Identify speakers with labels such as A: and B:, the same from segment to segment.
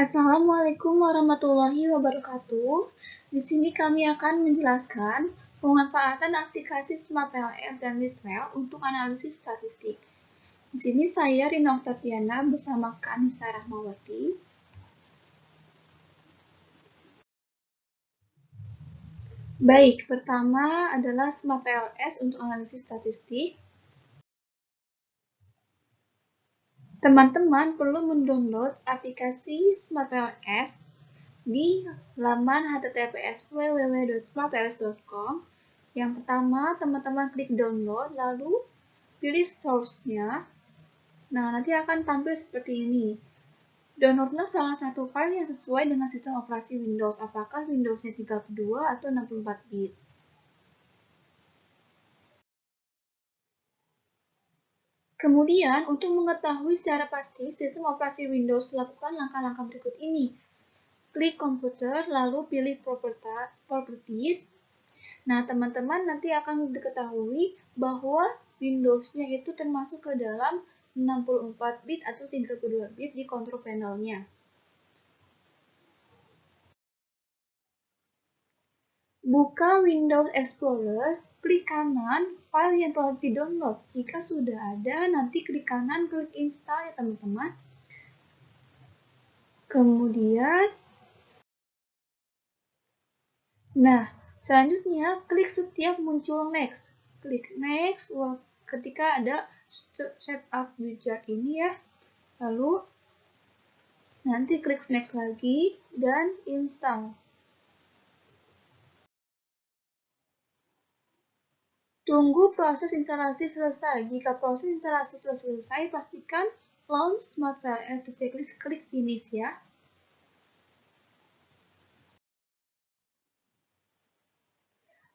A: Assalamualaikum warahmatullahi wabarakatuh. Di sini kami akan menjelaskan pemanfaatan aplikasi Smart PLS dan Lisrel untuk analisis statistik. Di sini saya Rina Oktaviana bersama Kanisa Rahmawati. Baik, pertama adalah Smart PLS untuk analisis statistik. Teman-teman perlu mendownload aplikasi Smart PLS di laman https://www.smartls.com. Yang pertama, teman-teman klik download, lalu pilih source-nya. Nah, nanti akan tampil seperti ini. Downloadlah salah satu file yang sesuai dengan sistem operasi Windows, apakah Windows-nya 32 atau 64 bit. Kemudian, untuk mengetahui secara pasti sistem operasi Windows, lakukan langkah-langkah berikut ini. Klik komputer, lalu pilih properties. Nah, teman-teman nanti akan diketahui bahwa Windows-nya itu termasuk ke dalam 64 bit atau 32 bit di control panel-nya. Buka Windows Explorer, klik kanan file yang telah di-download. Jika sudah ada, nanti klik kanan, klik install ya teman-teman. Kemudian, selanjutnya klik setiap muncul next. Klik next ketika ada setup wizard ini ya. Lalu nanti klik next lagi dan install. Tunggu proses instalasi selesai. Jika proses instalasi sudah selesai, pastikan launch Smart PLS di checklist, klik finish ya.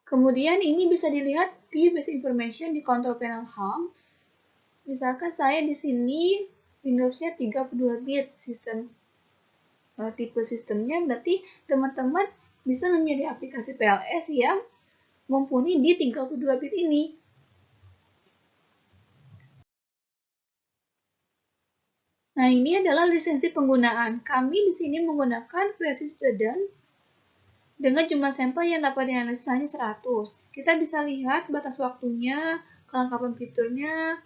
A: Kemudian ini bisa dilihat view basic information di control panel home. Misalkan saya di sini Windows-nya 32 bit sistem tipe sistemnya, berarti teman-teman bisa memilih aplikasi PLS yang mumpuni di 32 bit ini. Nah, ini adalah lisensi penggunaan. Kami di sini menggunakan versi student dengan jumlah sampel yang dapat dianalisis hanya 100. Kita bisa lihat batas waktunya, kelengkapan fiturnya.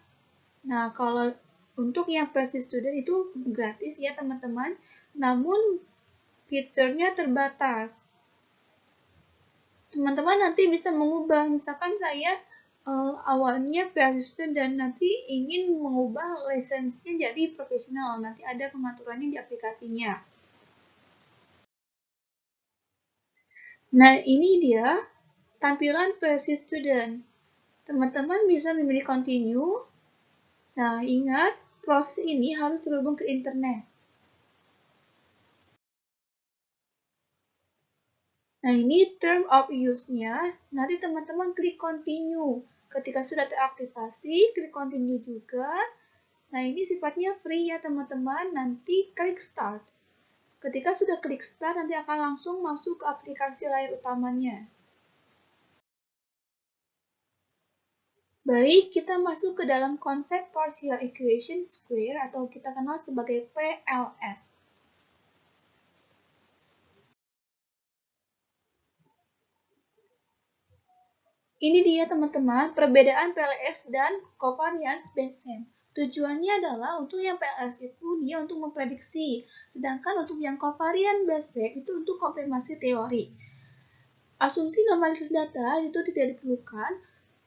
A: Nah, kalau untuk yang versi student itu gratis ya teman-teman, namun fiturnya terbatas. Teman-teman nanti bisa mengubah, misalkan saya awalnya versi student dan nanti ingin mengubah lisensinya jadi profesional, nanti ada pengaturannya di aplikasinya. Nah, ini dia tampilan versi student. Teman-teman bisa memilih continue. Nah, ingat, proses ini harus terhubung ke internet. Nah, ini term of use-nya. Nanti teman-teman klik continue. Ketika sudah teraktivasi, klik continue juga. Nah, ini sifatnya free ya teman-teman. Nanti klik start. Ketika sudah klik start, nanti akan langsung masuk ke aplikasi layar utamanya. Baik, kita masuk ke dalam konsep partial equation square atau kita kenal sebagai PLS. Ini dia teman-teman, perbedaan PLS dan covariance Bayesian. Tujuannya adalah untuk yang PLS itu dia untuk memprediksi, sedangkan untuk yang covariance Bayesian itu untuk konfirmasi teori. Asumsi normalitas data itu tidak diperlukan.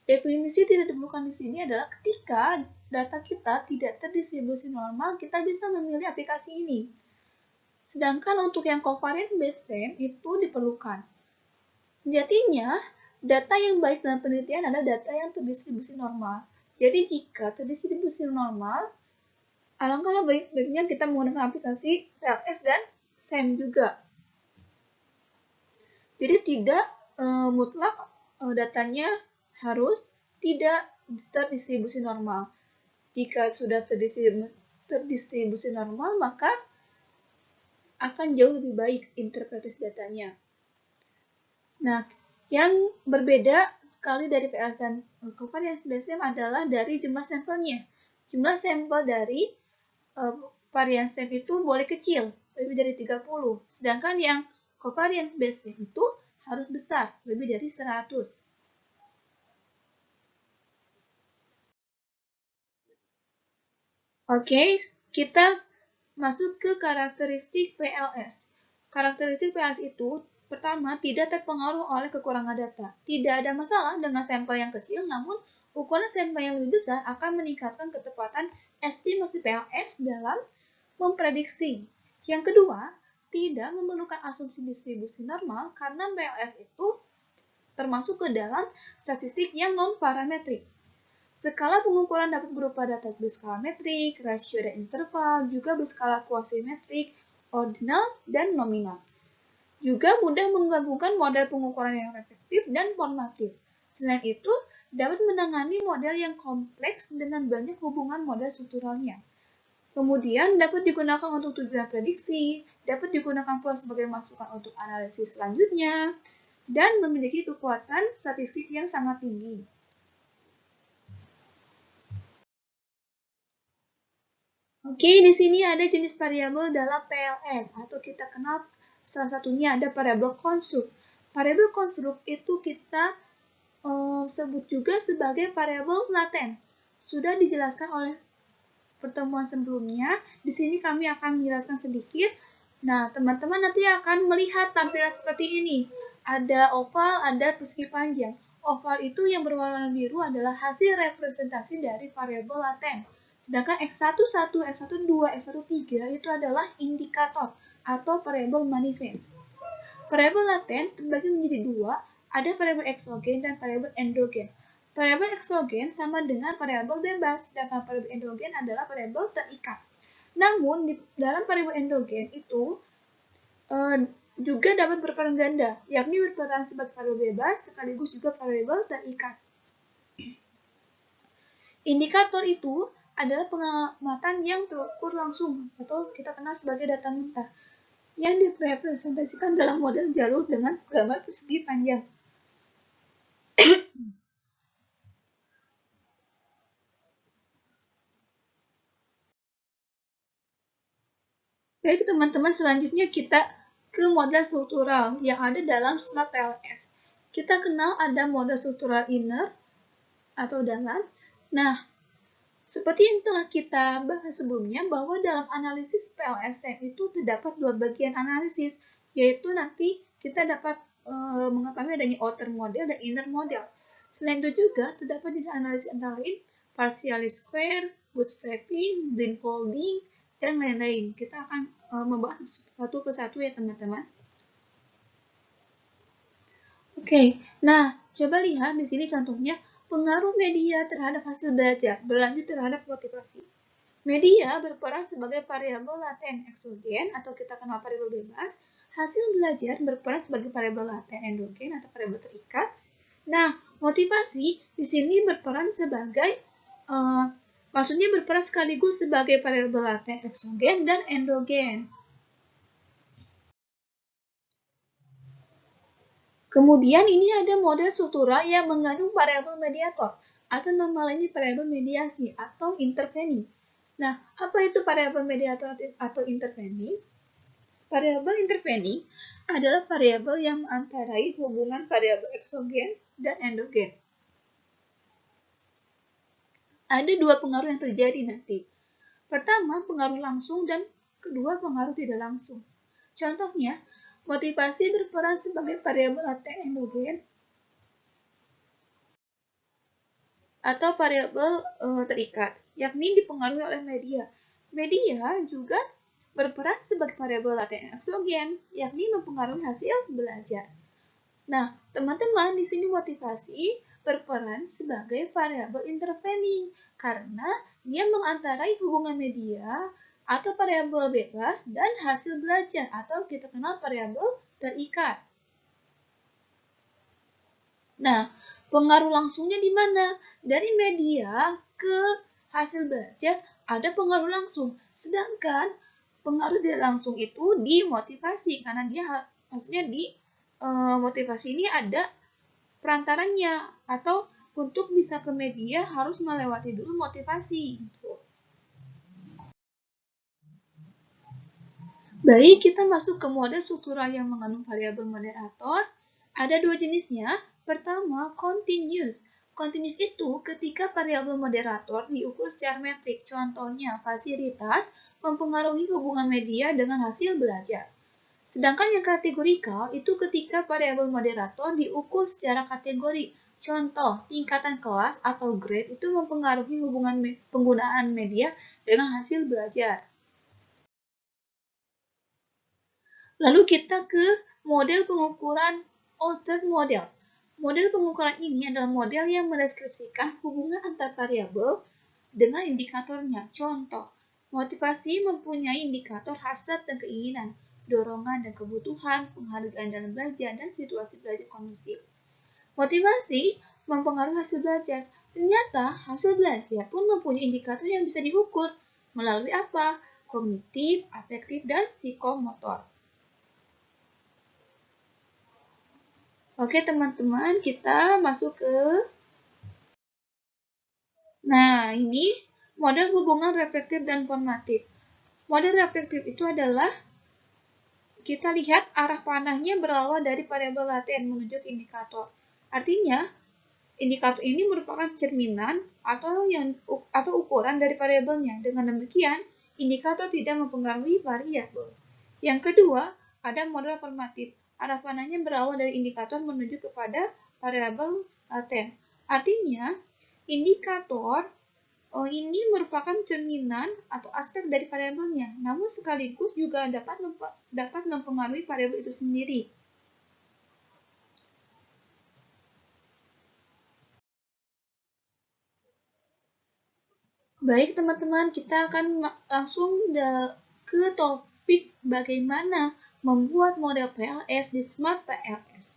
A: Definisi tidak diperlukan di sini adalah ketika data kita tidak terdistribusi normal, kita bisa memilih aplikasi ini. Sedangkan untuk yang covariance Bayesian itu diperlukan. Sejatinya, data yang baik dalam penelitian adalah data yang terdistribusi normal. Jadi jika terdistribusi normal, alangkah baiknya kita menggunakan aplikasi PLS dan SEM juga. Jadi tidak mutlak datanya harus tidak terdistribusi normal. Jika sudah terdistribusi normal, maka akan jauh lebih baik interpretasi datanya. Nah, yang berbeda sekali dari PLS dan covariance Bayesian adalah dari jumlah sampelnya. Jumlah sampel dari variance shape itu boleh kecil, lebih dari 30. Sedangkan yang covariance based shape itu harus besar, lebih dari 100. Oke, kita masuk ke karakteristik PLS. Karakteristik PLS itu pertama, tidak terpengaruh oleh kekurangan data. Tidak ada masalah dengan sampel yang kecil, namun ukuran sampel yang lebih besar akan meningkatkan ketepatan estimasi PLS dalam memprediksi. Yang kedua, tidak memerlukan asumsi distribusi normal karena PLS itu termasuk ke dalam statistik yang non-parametrik. Skala pengukuran dapat berupa data berskala metrik, rasio dan interval, juga berskala kuasimetrik, ordinal, dan nominal. Juga mudah menggabungkan model pengukuran yang reflektif dan formatif. Selain itu, dapat menangani model yang kompleks dengan banyak hubungan model strukturalnya. Kemudian dapat digunakan untuk tujuan prediksi, dapat digunakan pula sebagai masukan untuk analisis selanjutnya, dan memiliki kekuatan statistik yang sangat tinggi. Oke, di sini ada jenis variabel dalam PLS, atau kita kenal salah satunya ada variabel konstruk. Variabel konstruk itu kita sebut juga sebagai variabel laten. Sudah dijelaskan oleh pertemuan sebelumnya. Di sini kami akan menjelaskan sedikit. Nah, teman-teman nanti akan melihat tampilan seperti ini. Ada oval, ada persegi panjang. Oval itu yang berwarna biru adalah hasil representasi dari variabel laten. Sedangkan X11, X12, X13 itu adalah indikator atau variabel manifest. Variabel laten terbagi menjadi dua, ada variabel eksogen dan variabel endogen. Variabel eksogen sama dengan variabel bebas, sedangkan variabel endogen adalah variabel terikat. Namun, di dalam variabel endogen itu juga dapat berperan ganda, yakni berperan sebagai variabel bebas sekaligus juga variabel terikat. Indikator itu adalah pengamatan yang terukur langsung atau kita kenal sebagai data mentah yang direpresentasikan dalam model jalur dengan gambar persegi panjang. Baik teman-teman, selanjutnya kita ke model struktural yang ada dalam Smart PLS. Kita kenal ada model struktural inner atau dalam. Nah, seperti yang telah kita bahas sebelumnya, bahwa dalam analisis PLSM itu terdapat dua bagian analisis, yaitu nanti kita dapat mengetahui adanya outer model dan inner model. Selain itu juga terdapat jenis analisis antara lain partially square, bootstrapping, blindfolding, dan lain-lain. Kita akan membahas satu persatu ya teman-teman. Oke, nah coba lihat di sini contohnya pengaruh media terhadap hasil belajar, berlanjut terhadap motivasi. Media berperan sebagai variabel laten eksogen atau kita kenal variabel bebas. Hasil belajar berperan sebagai variabel laten endogen atau variabel terikat. Nah, motivasi di sini berperan sebagai maksudnya berperan sekaligus sebagai variabel laten eksogen dan endogen. Kemudian ini ada model struktural yang mengandung variabel mediator atau nama lainnya variabel mediasi atau intervening. Nah, apa itu variabel mediator atau intervening? Variabel intervening adalah variabel yang mengantarai hubungan variabel eksogen dan endogen. Ada dua pengaruh yang terjadi nanti. Pertama, pengaruh langsung dan kedua, pengaruh tidak langsung. Contohnya, motivasi berperan sebagai variabel laten endogen atau variabel terikat, yakni dipengaruhi oleh media. Media juga berperan sebagai variabel laten eksogen, yakni mempengaruhi hasil belajar. Nah, teman-teman, di sini motivasi berperan sebagai variabel intervening karena dia mengantarai hubungan media atau variabel bebas dan hasil belajar atau kita kenal variabel terikat. Nah, pengaruh langsungnya di mana? Dari media ke hasil belajar ada pengaruh langsung. Sedangkan pengaruh tidak langsung itu di motivasi karena dia maksudnya di motivasi ini ada perantaranya atau untuk bisa ke media harus melewati dulu motivasi. Baik, kita masuk ke model struktural yang mengandung variabel moderator. Ada dua jenisnya. Pertama, continuous. Continuous itu ketika variabel moderator diukur secara metrik. Contohnya, fasilitas mempengaruhi hubungan media dengan hasil belajar. Sedangkan yang kategorikal itu ketika variabel moderator diukur secara kategori. Contoh, tingkatan kelas atau grade itu mempengaruhi hubungan penggunaan media dengan hasil belajar. Lalu kita ke model pengukuran altered model. Model pengukuran ini adalah model yang mendeskripsikan hubungan antar variabel dengan indikatornya. Contoh, motivasi mempunyai indikator hasrat dan keinginan, dorongan dan kebutuhan, penghargaan dalam belajar, dan situasi belajar kondusif. Motivasi mempengaruhi hasil belajar. Ternyata hasil belajar pun mempunyai indikator yang bisa diukur melalui apa? Kognitif, afektif, dan psikomotor. Oke teman-teman, kita masuk ke ini model hubungan reflektif dan formatif. Model reflektif itu adalah kita lihat arah panahnya berawal dari variabel laten menuju ke indikator. Artinya, indikator ini merupakan cerminan atau ukuran dari variabelnya. Dengan demikian, indikator tidak mempengaruhi variabel. Yang kedua, ada model formatif. Arah panahnya berawal dari indikator menuju kepada variabel laten. Artinya, indikator ini merupakan cerminan atau aspek dari variabelnya, namun sekaligus juga dapat mempengaruhi variabel itu sendiri. Baik teman-teman, kita akan langsung ke topik bagaimana membuat model PLS di Smart PLS.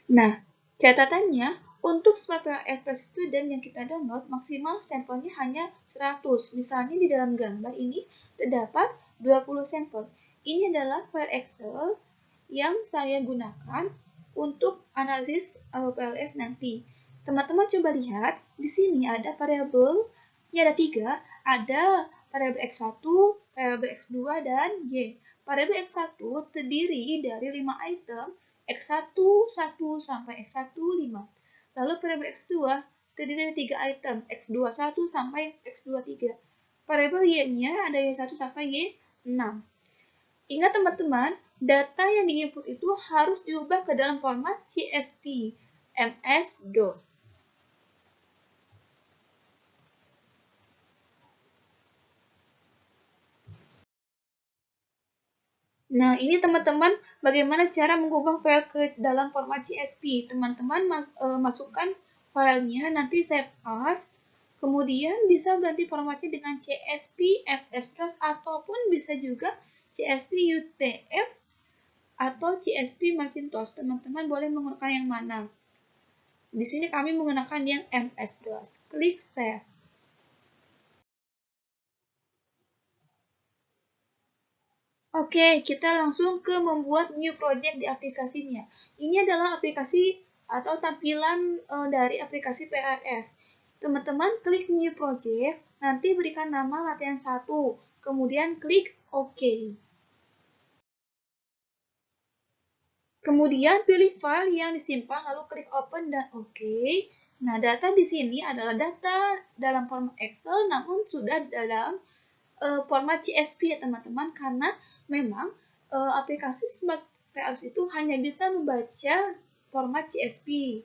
A: Nah, catatannya, untuk Smart PLS per student yang kita download, maksimal sampelnya hanya 100. Misalnya di dalam gambar ini terdapat 20 sampel. Ini adalah file Excel yang saya gunakan untuk analisis PLS nanti. Teman-teman coba lihat, di sini ada variabel, ini ada 3, ada variabel X1, variabel X2, dan Y. Variabel X1 terdiri dari 5 item, X1, 1 sampai X1, 5. Lalu variabel X2 terdiri dari 3 item, X2, 1 sampai X2, 3. Variabel Y-nya ada Y1 sampai Y6. Ingat teman-teman, data yang diinput itu harus diubah ke dalam format CSV, MS-DOS. Nah, ini teman-teman bagaimana cara mengubah file ke dalam format CSV. Teman-teman masukkan filenya, nanti save as, kemudian bisa ganti formatnya dengan CSV, MS-DOS, ataupun bisa juga CSV UTF atau CSV Macintosh. Teman-teman boleh menggunakan yang mana. Di sini kami menggunakan yang MS-DOS. Klik Save. Oke, kita langsung ke membuat new project di aplikasinya. Ini adalah aplikasi atau tampilan dari aplikasi PLS. Teman-teman klik new project, nanti berikan nama latihan 1, kemudian klik OK. Kemudian pilih file yang disimpan, lalu klik open dan OK. Nah, data di sini adalah data dalam format Excel, namun sudah dalam format CSV ya teman-teman, karena memang aplikasi Smart PLS itu hanya bisa membaca format CSV.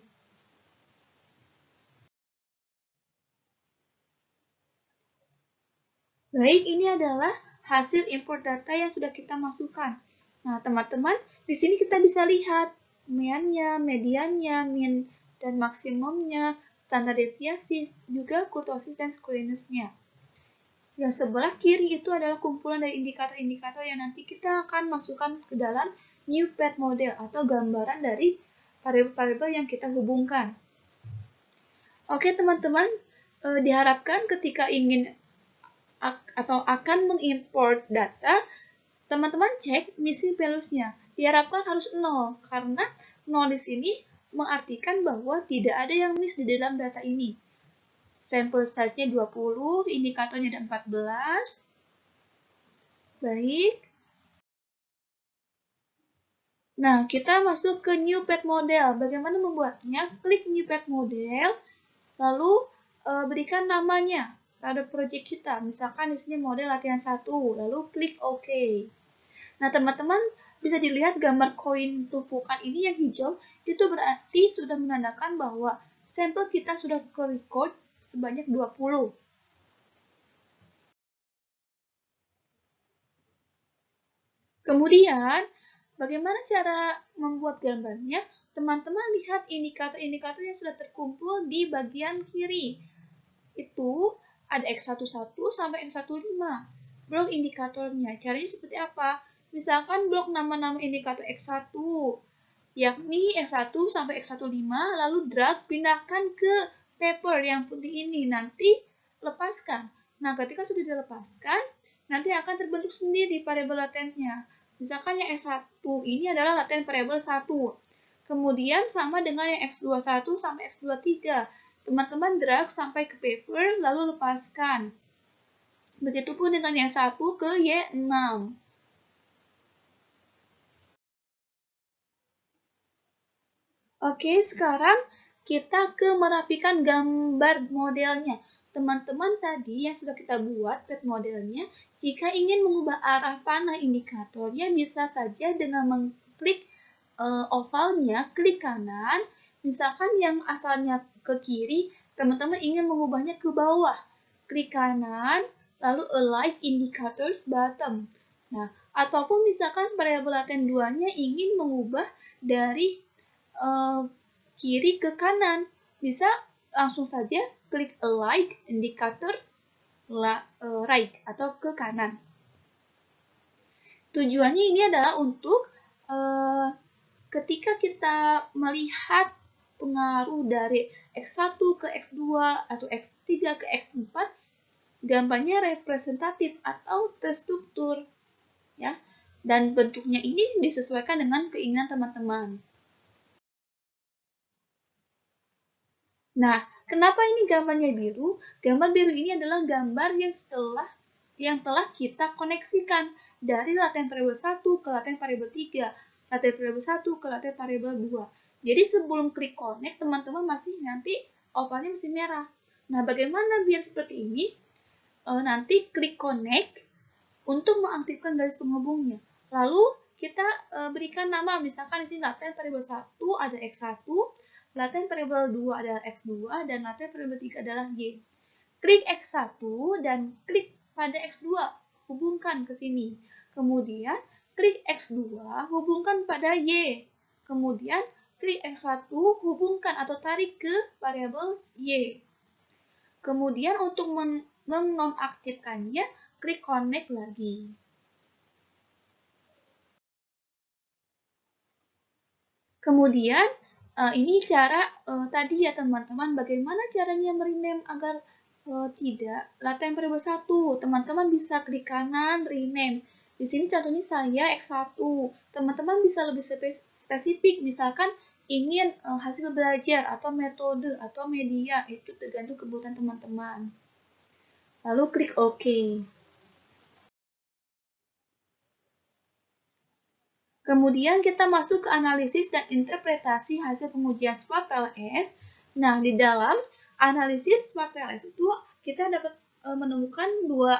A: Baik, ini adalah hasil import data yang sudah kita masukkan. Nah, teman-teman, di sini kita bisa lihat mean-nya, mediannya, min dan maksimumnya, standar deviasi, juga kurtosis dan squareness-nya. Yang sebelah kiri itu adalah kumpulan dari indikator-indikator yang nanti kita akan masukkan ke dalam new path model atau gambaran dari variabel-variabel yang kita hubungkan. Oke teman-teman, diharapkan ketika ingin atau akan mengimport data, teman-teman cek missing values-nya. Diharapkan harus 0, karena 0 di sini mengartikan bahwa tidak ada yang miss di dalam data ini. Sampel size-nya 20, indikatornya ada 14. Baik. Nah, kita masuk ke new pet model. Bagaimana membuatnya? Klik new pet model, lalu berikan namanya pada project kita. Misalkan di sini model latihan 1, lalu klik OK. Nah, teman-teman bisa dilihat gambar koin tumpukan ini yang hijau, itu berarti sudah menandakan bahwa sampel kita sudah ke-record sebanyak 20. Kemudian, bagaimana cara membuat gambarnya? Teman-teman lihat indikator-indikator yang sudah terkumpul di bagian kiri. Itu ada X11 sampai X15. Blok indikatornya. Caranya seperti apa? Misalkan blok nama-nama indikator X1, yakni X1 sampai X15, lalu drag pindahkan ke paper yang putih ini. Nanti lepaskan. Nah, ketika sudah dilepaskan, nanti akan terbentuk sendiri variabel latennya. Misalkan yang X1 ini adalah laten variabel 1. Kemudian sama dengan yang X21 sampai X23. Teman-teman drag sampai ke paper, lalu lepaskan. Begitupun dengan yang 1 ke Y6. Oke, sekarang kita ke merapikan gambar modelnya. Teman-teman tadi yang sudah kita buat pet modelnya, jika ingin mengubah arah panah indikatornya, bisa saja dengan mengklik ovalnya, klik kanan. Misalkan yang asalnya ke kiri, teman-teman ingin mengubahnya ke bawah. Klik kanan, lalu align indicators bottom. Nah, ataupun misalkan variabel laten 2-nya ingin mengubah dari kiri ke kanan, bisa langsung saja klik align indicator right atau ke kanan. Tujuannya ini adalah untuk ketika kita melihat pengaruh dari X1 ke X2 atau X3 ke X4, gambarnya representatif atau terstruktur, ya. Dan bentuknya ini disesuaikan dengan keinginan teman-teman. Nah, kenapa ini gambarnya biru? Gambar biru ini adalah gambar yang telah kita koneksikan dari laten variabel 1 ke laten variabel 3, laten variabel 1 ke laten variabel 2. Jadi sebelum klik connect, teman-teman masih nanti ovalnya masih merah. Nah, bagaimana biar seperti ini? Nanti klik connect untuk mengaktifkan garis penghubungnya. Lalu kita berikan nama, misalkan di sini laten variabel 1 ada X1, laten variabel 2 adalah X2, dan laten variabel 3 adalah Y. Klik X1 dan klik pada X2, hubungkan ke sini. Kemudian klik X2, hubungkan pada Y. Kemudian klik X1, hubungkan atau tarik ke variabel Y. Kemudian untuk menonaktifkannya, klik connect lagi. Kemudian ini cara tadi ya teman-teman, bagaimana caranya merename agar tidak laten variabel 1. Teman-teman bisa klik kanan rename. Di sini contohnya saya X1. Teman-teman bisa lebih spesifik, misalkan ingin hasil belajar atau metode atau media, itu tergantung kebutuhan teman-teman. Lalu klik OK. Kemudian kita masuk ke analisis dan interpretasi hasil pengujian Smart PLS. Nah, di dalam analisis Smart PLS itu kita dapat menemukan dua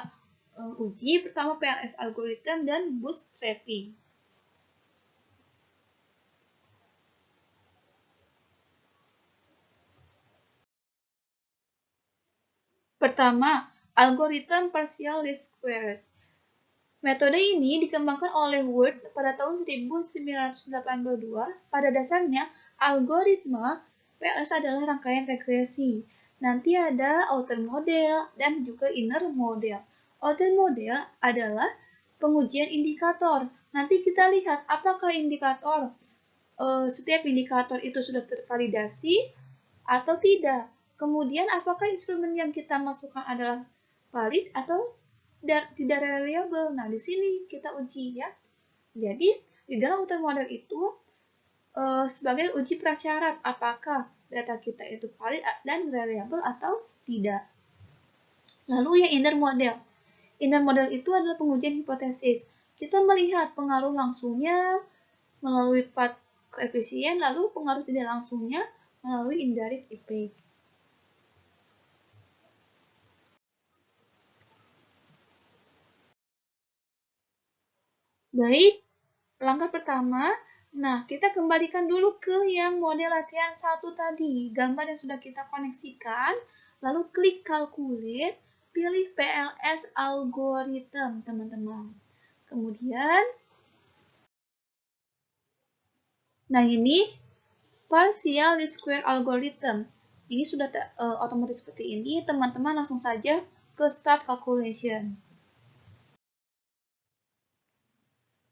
A: uji, pertama PLS algorithm dan bootstrapping. Pertama, algorithm partial least squares. Metode ini dikembangkan oleh Ward pada tahun 1982. Pada dasarnya, algoritma PLS adalah rangkaian regresi. Nanti ada outer model dan juga inner model. Outer model adalah pengujian indikator. Nanti kita lihat apakah setiap indikator itu sudah tervalidasi atau tidak. Kemudian apakah instrumen yang kita masukkan adalah valid atau tidak reliable. Nah, di sini kita uji ya. Jadi, di dalam outer model itu sebagai uji prasyarat apakah data kita itu valid dan reliable atau Tidak. Lalu yang inner model. Inner model itu adalah pengujian hipotesis. Kita melihat pengaruh langsungnya melalui path koefisien, lalu pengaruh tidak langsungnya melalui indirect effect. Baik, langkah pertama, nah kita kembalikan dulu ke yang model latihan 1 tadi, gambar yang sudah kita koneksikan, lalu klik calculate, pilih PLS algorithm, teman-teman. Kemudian, nah ini partial least square algorithm. Ini sudah otomatis seperti ini, teman-teman langsung saja ke start calculation.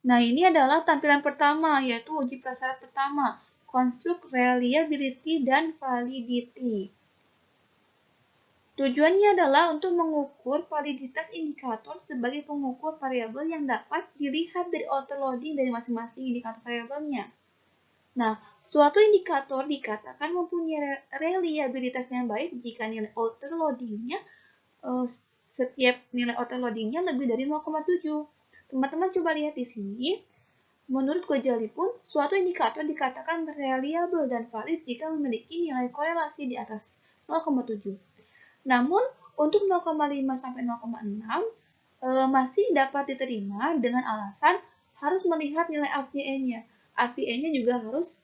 A: Nah, ini adalah tampilan pertama, yaitu uji prasyarat pertama, construct reliability dan validity. Tujuannya adalah untuk mengukur validitas indikator sebagai pengukur variabel yang dapat dilihat dari autoloading dari masing-masing indikator variabelnya. Nah, suatu indikator dikatakan mempunyai reliabilitas yang baik jika nilai autoloadingnya setiap nilai autoloadingnya lebih dari 0,7. Teman-teman coba lihat di sini. Menurut Gojali pun, suatu indikator dikatakan reliable dan valid jika memiliki nilai korelasi di atas 0,7. Namun, untuk 0,5 sampai 0,6 masih dapat diterima dengan alasan harus melihat nilai AVE-nya. AVE-nya juga harus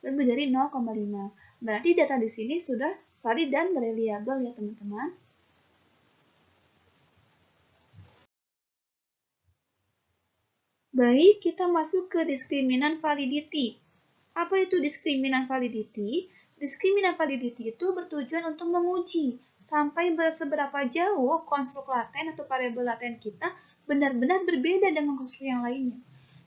A: lebih dari 0,5. Berarti data di sini sudah valid dan reliable ya teman-teman. Baik, kita masuk ke diskriminan validity. Apa itu diskriminan validity? Diskriminan validity itu bertujuan untuk menguji sampai seberapa jauh konstruk laten atau variabel laten kita benar-benar berbeda dengan konstruk yang lainnya.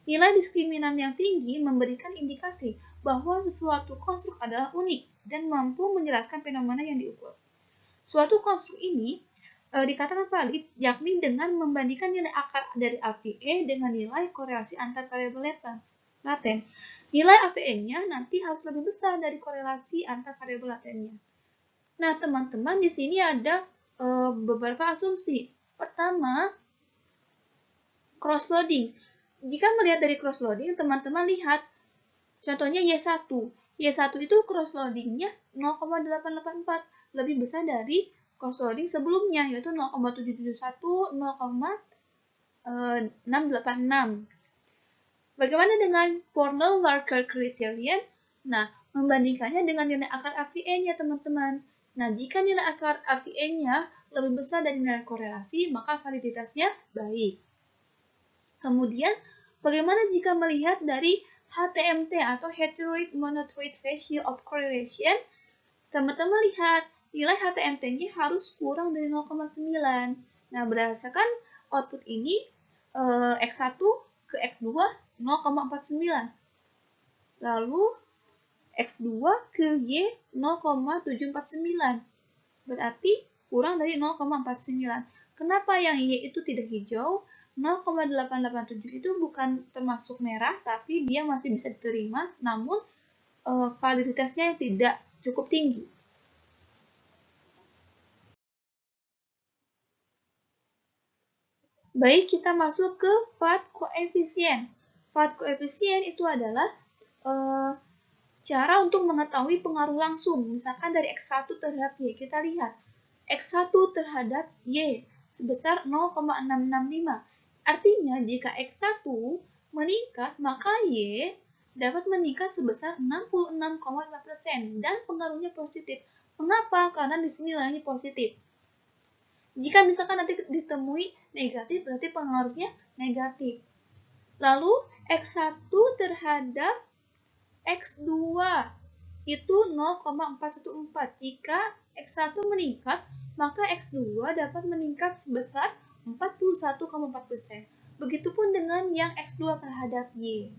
A: Nilai diskriminan yang tinggi memberikan indikasi bahwa sesuatu konstruk adalah unik dan mampu menjelaskan fenomena yang diukur. Suatu konstruk ini dikatakan valid yakni dengan membandingkan nilai akar dari AVE dengan nilai korelasi antar variabel laten. Nilai AVE-nya nanti harus lebih besar dari korelasi antar variabel latennya. Nah, teman-teman di sini ada beberapa asumsi. Pertama, cross-loading. Jika melihat dari cross-loading, teman-teman lihat contohnya Y1. Y1 itu cross-loadingnya 0,884, lebih besar dari cross-loading sebelumnya, yaitu 0,771, 0,686. Bagaimana dengan Pornell-Walker criterion? Nah, membandingkannya dengan nilai akar AVE-nya, teman-teman. Nah, jika nilai akar AVE-nya lebih besar dari nilai korelasi, maka validitasnya baik. Kemudian, bagaimana jika melihat dari HTMT atau Heteroid Monotroid Ratio of Correlation? Teman-teman lihat, nilai HTMT-nya harus kurang dari 0,9. Nah, berdasarkan output ini, X1 ke X2 0,49. Lalu X2 ke Y 0,749. Berarti kurang dari 0,49. Kenapa yang Y itu tidak hijau? 0,887 itu bukan termasuk merah, tapi dia masih bisa diterima, namun validitasnya tidak cukup tinggi. Baik, kita masuk ke path coefficient. Path coefficient itu adalah cara untuk mengetahui pengaruh langsung, misalkan dari X1 terhadap Y. Kita lihat, X1 terhadap Y sebesar 0,665. Artinya, jika X1 meningkat, maka Y dapat meningkat sebesar 66,5% dan pengaruhnya positif. Mengapa? Karena di sini nilainya positif. Jika misalkan nanti ditemui negatif, berarti pengaruhnya negatif. Lalu, X1 terhadap X2 itu 0,414. Jika X1 meningkat, maka X2 dapat meningkat sebesar 41,4%. Begitupun dengan yang X2 terhadap Y.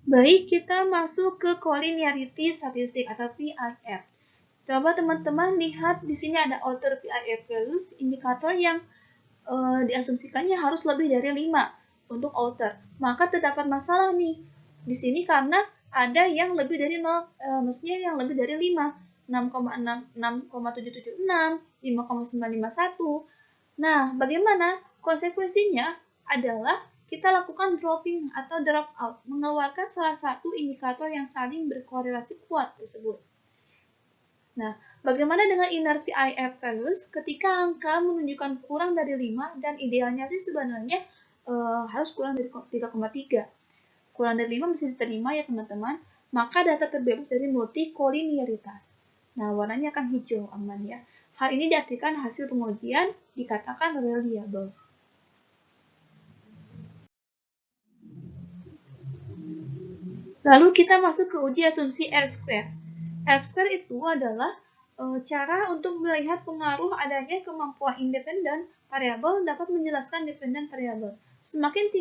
A: Baik, kita masuk ke collinearity statistik atau VIF. Coba teman-teman lihat di sini ada outer VIF values, indikator yang diasumsikannya harus lebih dari 5. untuk outer. Maka terdapat masalah nih di sini karena ada yang lebih dari 0, maksudnya yang lebih dari 5, 6,6, 6,776, 5,951. Nah, bagaimana? Konsekuensinya adalah kita lakukan dropping atau drop out, mengeluarkan salah satu indikator yang saling berkorelasi kuat tersebut. Nah, bagaimana dengan inner VIF values ketika angka menunjukkan kurang dari 5 dan idealnya sih sebenarnya harus kurang dari 3,3. Kurang dari 5 bisa diterima ya teman-teman, maka data terbebas dari multikoliniaritas. Nah, warnanya akan hijau, aman ya. Hal ini diartikan hasil pengujian dikatakan reliable. Lalu kita masuk ke uji asumsi R-square. R-square itu adalah cara untuk melihat pengaruh adanya kemampuan independen variabel dapat menjelaskan dependen variabel. Semakin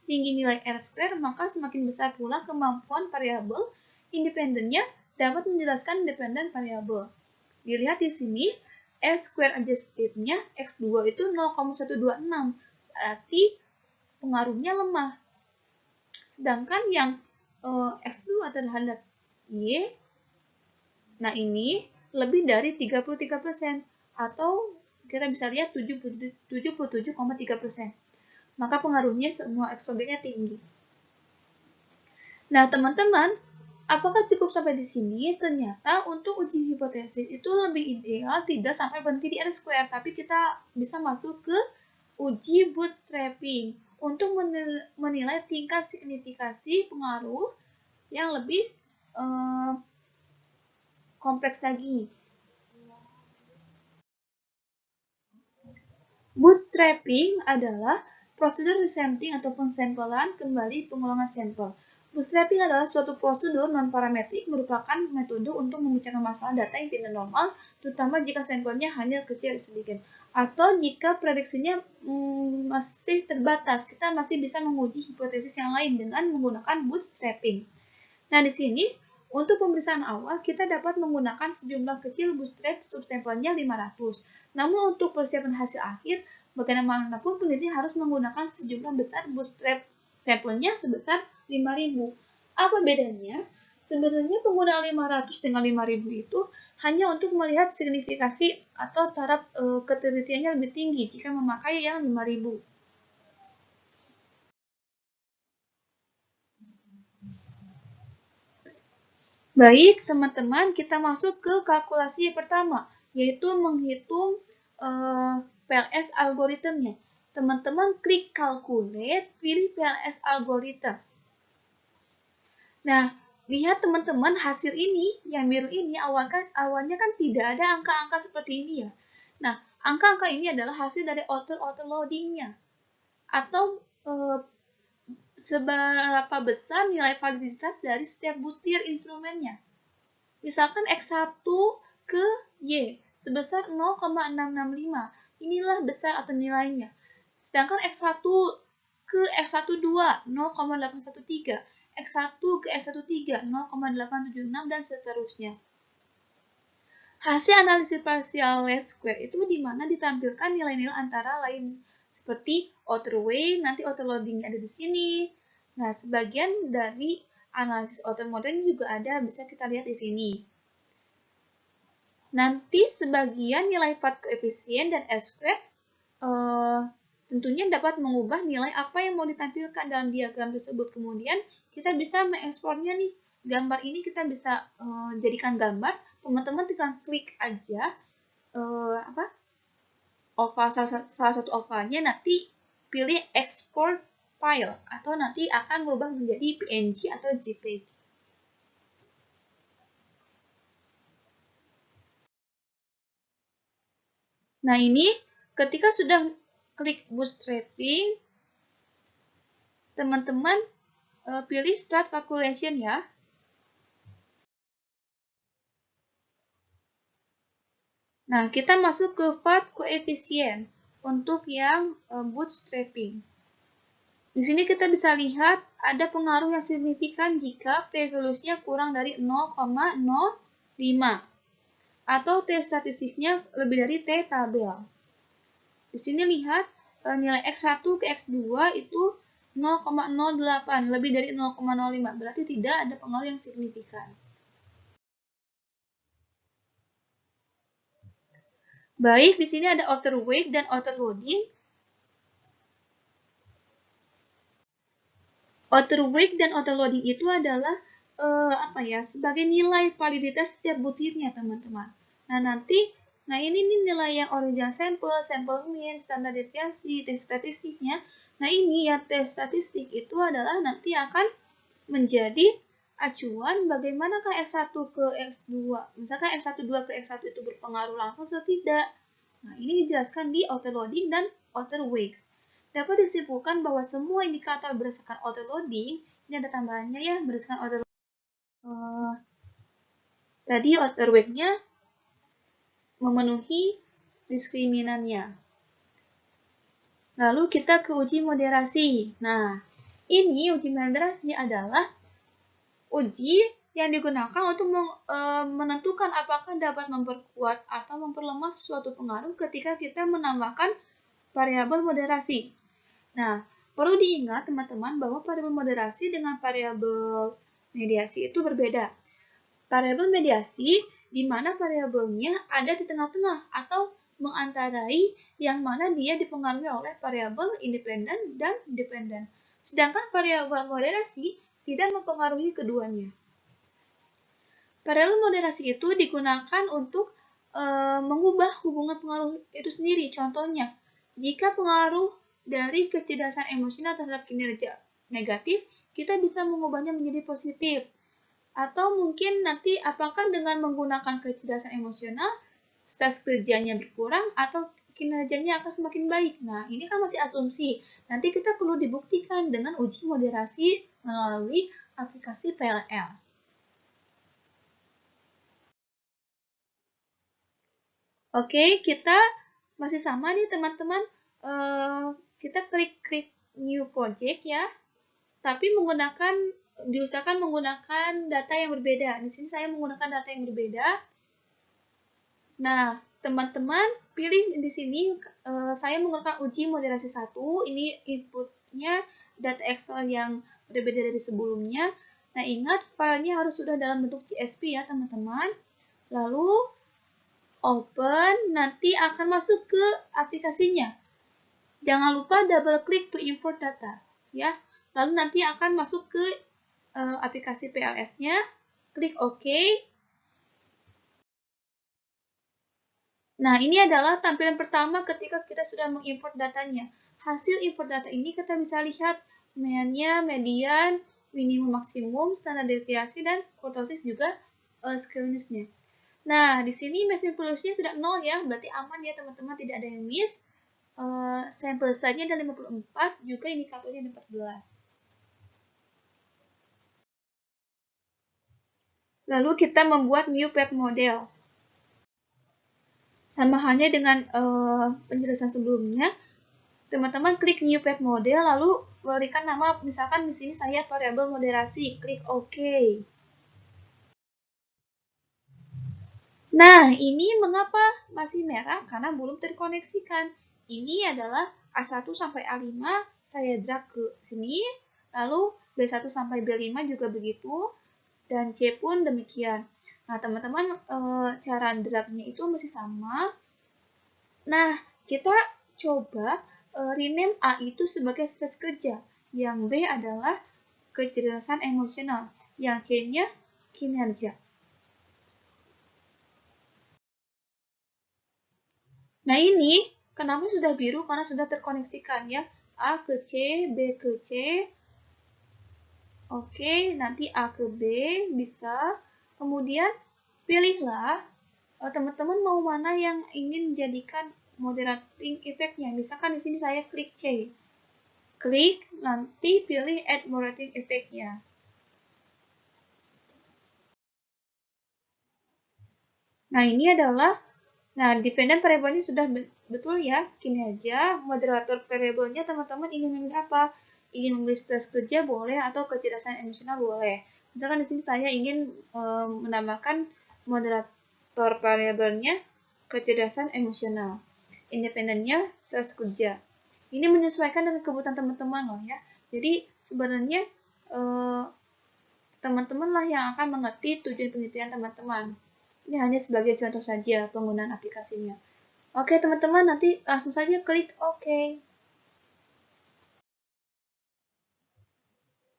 A: tinggi nilai R-square, maka semakin besar pula kemampuan variabel independennya dapat menjelaskan dependen variabel. Dilihat di sini, R-square adjusted-nya X2 itu 0,126, berarti pengaruhnya lemah. Sedangkan yang X2 terhadap Y, nah ini lebih dari 33%, atau kita bisa lihat 77,3%. Maka pengaruhnya semua eksogennya tinggi. Nah, teman-teman, apakah cukup sampai di sini? Ternyata untuk uji hipotesis itu lebih ideal tidak sampai berhenti di R-square, tapi kita bisa masuk ke uji bootstrapping untuk menilai tingkat signifikasi pengaruh yang lebih kompleks lagi. Bootstrapping adalah prosedur resampling atau pensampelan kembali pengulangan sampel. Bootstrapping adalah suatu prosedur non-parametrik merupakan metode untuk memecahkan masalah data yang tidak normal, terutama jika sampelnya hanya kecil sedikit. Atau jika prediksinya masih terbatas, kita masih bisa menguji hipotesis yang lain dengan menggunakan bootstrapping. Nah, di sini untuk pemeriksaan awal kita dapat menggunakan sejumlah kecil bootstrap subsampelnya 500. Namun untuk persiapan hasil akhir, bagaimanapun peneliti harus menggunakan sejumlah besar bootstrap sampelnya sebesar 5000. Apa bedanya? Sebenarnya penggunaan 500 dengan 5000 itu hanya untuk melihat signifikasi atau taraf ketelitiannya lebih tinggi jika memakai yang 5000. Baik, teman-teman, kita masuk ke kalkulasi yang pertama, yaitu menghitung PLS algoritmnya. Teman-teman klik calculate, pilih PLS algorithm. Nah, lihat teman-teman hasil ini, yang biru ini awalnya kan tidak ada angka-angka seperti ini ya. Nah, angka-angka ini adalah hasil dari auto-loadingnya. Atau seberapa besar nilai validitas dari setiap butir instrumennya. Misalkan X1 ke Y sebesar 0,665. Inilah besar atau nilainya. Sedangkan X1 ke X12 0,813, X1 ke X13 0,876 dan seterusnya. Hasil analisis partial least square itu dimana ditampilkan nilai-nilai antara lain seperti outer weight, nanti outer loading ada di sini. Nah, sebagian dari analisis outer model juga ada, bisa kita lihat di sini. Nanti sebagian nilai path koefisien dan S-square tentunya dapat mengubah nilai apa yang mau ditampilkan dalam diagram tersebut. Kemudian kita bisa mengekspornya nih. Gambar ini kita bisa jadikan gambar. Teman-teman tinggal klik aja oval salah satu ovalnya, nanti pilih export file atau nanti akan berubah menjadi PNG atau JPG. Nah, ini ketika sudah klik bootstrapping, teman-teman pilih start calculation ya. Nah, kita masuk ke path coefficient untuk yang bootstrapping. Di sini kita bisa lihat ada pengaruh yang signifikan jika p-values-nya kurang dari 0,05 atau t statistiknya lebih dari t tabel. Di sini lihat nilai X1 ke X2 itu 0,08, lebih dari 0,05, berarti tidak ada pengaruh yang signifikan. Baik, di sini ada outer wake dan outer loading. Outer wake dan outer loading itu adalah sebagai nilai validitas setiap butirnya, teman-teman. Nah ini nih nilai yang original sampel mean, standar deviasi, tes statistiknya. Nah ini ya tes statistik itu adalah nanti akan menjadi acuan bagaimanakah X1 ke X2. Misalkan X12 ke X1 itu berpengaruh langsung atau tidak. Nah, ini dijelaskan di outer loading dan outer wakes. Dapat disimpulkan bahwa semua indikator berdasarkan outer loading, ini ada tambahannya ya, berdasarkan outer loading. Tadi outer wake-nya memenuhi diskriminannya. Lalu kita ke uji moderasi. Nah, ini uji moderasi adalah uji yang digunakan untuk menentukan apakah dapat memperkuat atau memperlemah suatu pengaruh ketika kita menambahkan variabel moderasi. Nah, perlu diingat teman-teman bahwa variabel moderasi dengan variabel mediasi itu berbeda. Variabel mediasi di mana variabelnya ada di tengah-tengah atau mengantarai yang mana dia dipengaruhi oleh variabel independen dan dependen. Sedangkan variabel moderasi tidak mempengaruhi keduanya. Variabel moderasi itu digunakan untuk mengubah hubungan pengaruh itu sendiri. Contohnya, jika pengaruh dari kecerdasan emosional terhadap kinerja negatif, kita bisa mengubahnya menjadi positif. Atau mungkin nanti apakah dengan menggunakan kecerdasan emosional, stres kerjanya berkurang atau kinerjanya akan semakin baik. Nah, ini kan masih asumsi. Nanti kita perlu dibuktikan dengan uji moderasi melalui aplikasi PLS. Oke, kita masih sama nih teman-teman. Kita klik new project ya. Tapi diusahakan menggunakan data yang berbeda. Di sini saya menggunakan data yang berbeda. Nah, teman-teman pilih di sini saya menggunakan uji moderasi 1. Ini inputnya data Excel yang berbeda dari sebelumnya. Nah, ingat filenya harus sudah dalam bentuk CSV ya, teman-teman. Lalu open, nanti akan masuk ke aplikasinya. Jangan lupa double klik to import data, ya. Lalu nanti akan masuk ke aplikasi PLS-nya, klik OK. Nah, ini adalah tampilan pertama ketika kita sudah mengimport datanya. Hasil import data ini kita bisa lihat mean-nya, median, minimum maksimum, standar deviasi, dan kurtosis juga skewness-nya. Nah, di sini matching velocity sudah 0 ya, berarti aman ya teman-teman, tidak ada yang miss. Sampel size-nya ada 54, juga indikatornya ada 14. Lalu kita membuat new paired model. Sama halnya dengan penjelasan sebelumnya, teman-teman klik new paired model, lalu berikan nama, misalkan di sini saya variabel moderasi, klik OK. Nah, ini mengapa masih merah? Karena belum terkoneksikan. Ini adalah A1 sampai A5, saya drag ke sini, lalu B1 sampai B5 juga begitu, dan C pun demikian. Nah, teman-teman, cara dragnya itu masih sama. Nah, kita coba rename A itu sebagai stres kerja, yang B adalah kecerdasan emosional, yang C-nya kinerja. Nah ini kenapa sudah biru? Karena sudah terkoneksikan ya. A ke C, B ke C. Oke, nanti A ke B bisa. Kemudian pilihlah teman-teman mau mana yang ingin jadikan moderating effect-nya. Misalkan di sini saya klik C. Klik, nanti pilih add moderating effect-nya. Nah ini adalah dependent variable-nya sudah betul ya, kinerja. Moderator variable-nya teman-teman ingin memilih apa? Ingin memilih stres kerja boleh atau kecerdasan emosional boleh. Misalkan di sini saya ingin menambahkan moderator variable-nya kecerdasan emosional. Independennya stres kerja. Ini menyesuaikan dengan kebutuhan teman-teman loh ya. Jadi sebenarnya teman-teman lah yang akan mengerti tujuan penelitian teman-teman. Ini hanya sebagai contoh saja penggunaan aplikasinya. Oke teman-teman, nanti langsung saja klik OK.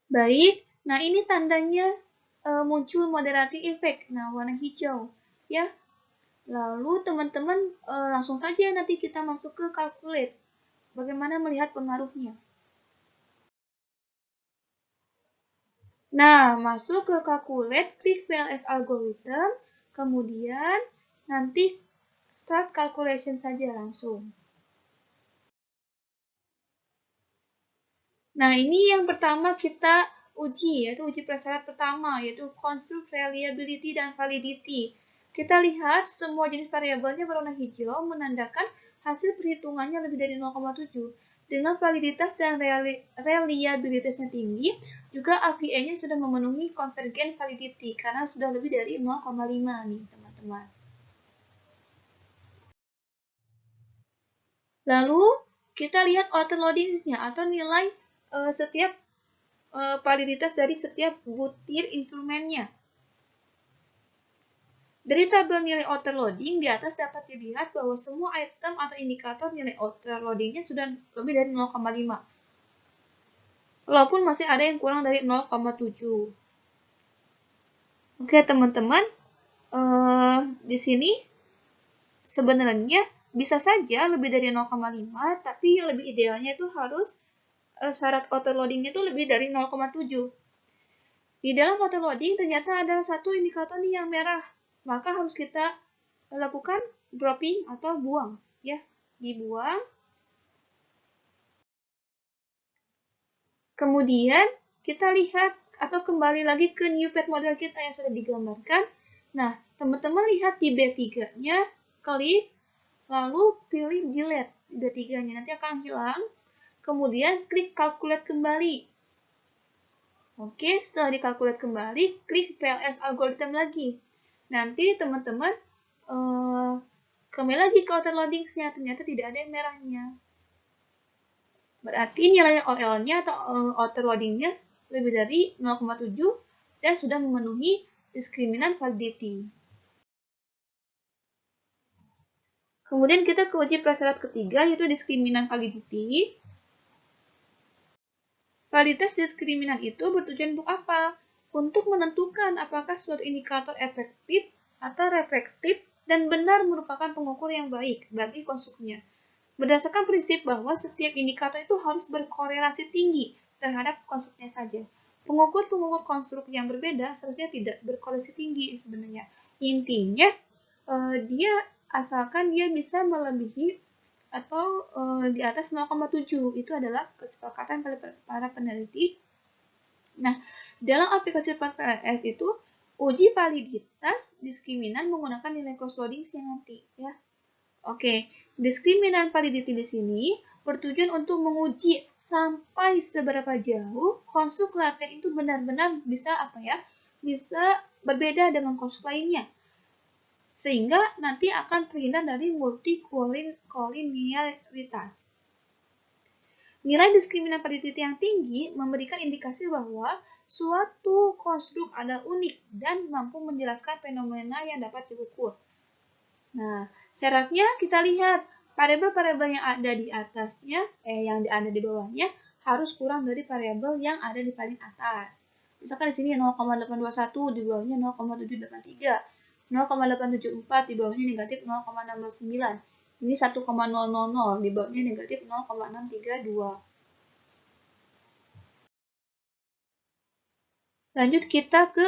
A: Baik, nah ini tandanya muncul moderating effect, nah warna hijau ya. Lalu teman-teman langsung saja nanti kita masuk ke calculate. Bagaimana melihat pengaruhnya? Nah, masuk ke calculate, klik PLS algorithm, kemudian nanti start calculation saja langsung. Nah, ini yang pertama kita uji, yaitu uji prasyarat pertama, yaitu construct reliability dan validity. Kita lihat semua jenis variabelnya berwarna hijau menandakan hasil perhitungannya lebih dari 0,7. Dengan validitas dan reliabilitasnya tinggi, juga AVA-nya sudah memenuhi convergent validity karena sudah lebih dari 0,5 nih, teman-teman. Lalu, kita lihat autoloading-nya atau nilai setiap validitas dari setiap butir instrumennya. Dari tabel nilai autoloading di atas dapat dilihat bahwa semua item atau indikator nilai autoloadingnya sudah lebih dari 0,5. Walaupun masih ada yang kurang dari 0,7. Oke teman-teman, di sini sebenarnya bisa saja lebih dari 0,5, tapi lebih idealnya itu harus syarat autoloadingnya itu lebih dari 0,7. Di dalam autoloading ternyata ada satu indikator nih yang merah, maka harus kita lakukan dropping atau buang ya, dibuang. Kemudian kita lihat atau kembali lagi ke new pet model kita yang sudah digambarkan. Nah, teman-teman lihat di B3-nya, klik, lalu pilih delete B3-nya, nanti akan hilang. Kemudian klik calculate kembali. Oke, setelah dikalkulasi kembali, klik PLS algorithm lagi. Nanti teman-teman kembali lagi ke autoloading-nya, ternyata tidak ada yang merahnya. Berarti nilai OL-nya atau autoloading-nya lebih dari 0,7 dan sudah memenuhi diskriminan validity. Kemudian kita ke uji prasyarat ketiga, yaitu diskriminan validity. Validitas diskriminan itu bertujuan untuk apa? Untuk menentukan apakah suatu indikator efektif atau reflektif dan benar merupakan pengukur yang baik bagi konstruknya. Berdasarkan prinsip bahwa setiap indikator itu harus berkorelasi tinggi terhadap konstruknya saja. Pengukur-pengukur konstruk yang berbeda seharusnya tidak berkorelasi tinggi sebenarnya. Intinya, dia asalkan dia bisa melebihi atau di atas 0,7. Itu adalah kesepakatan para peneliti. Nah, dalam aplikasi PLS itu uji validitas diskriminan menggunakan nilai crossloading yang nanti ya. Oke, diskriminan validity di sini bertujuan untuk menguji sampai seberapa jauh konstruk laten itu benar-benar bisa bisa berbeda dengan konstruk lainnya. Sehingga nanti akan terhindar dari multikolinialitas. Nilai diskriminan validity yang tinggi memberikan indikasi bahwa suatu konstruk adalah unik dan mampu menjelaskan fenomena yang dapat diukur. Nah, syaratnya kita lihat variabel-variabel yang ada di atasnya, yang ada di bawahnya harus kurang dari variabel yang ada di paling atas. Misalkan di sini 0,821, di bawahnya 0,783, 0,874, di bawahnya negatif 0,629. Ini 1,000, di bawahnya negatif 0,632. Lanjut kita ke,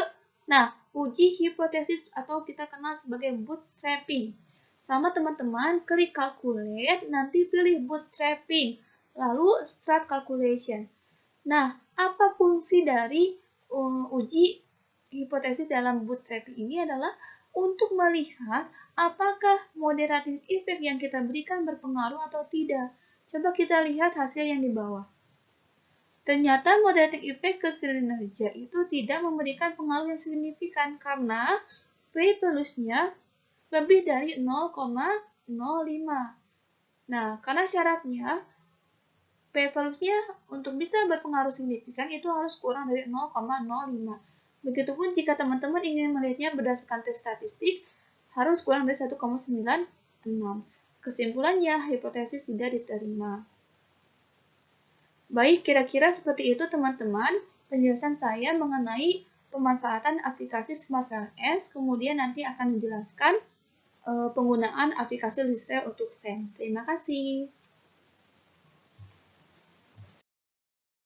A: uji hipotesis atau kita kenal sebagai bootstrapping. Sama teman-teman, klik calculate, nanti pilih bootstrapping, lalu start calculation. Nah, apa fungsi dari uji hipotesis dalam bootstrapping ini adalah untuk melihat apakah moderating effect yang kita berikan berpengaruh atau tidak. Coba kita lihat hasil yang di bawah. Ternyata moderating effect ke kinerja itu tidak memberikan pengaruh yang signifikan karena P plusnya lebih dari 0,05. Nah, karena syaratnya P-valuesnya untuk bisa berpengaruh signifikan itu harus kurang dari 0,05. Begitupun jika teman-teman ingin melihatnya berdasarkan tes statistik, harus kurang dari 1,96. Kesimpulannya, hipotesis tidak diterima. Baik, kira-kira seperti itu teman-teman penjelasan saya mengenai pemanfaatan aplikasi Smart PLS, kemudian nanti akan menjelaskan penggunaan aplikasi Lisrael untuk SEM. Terima kasih.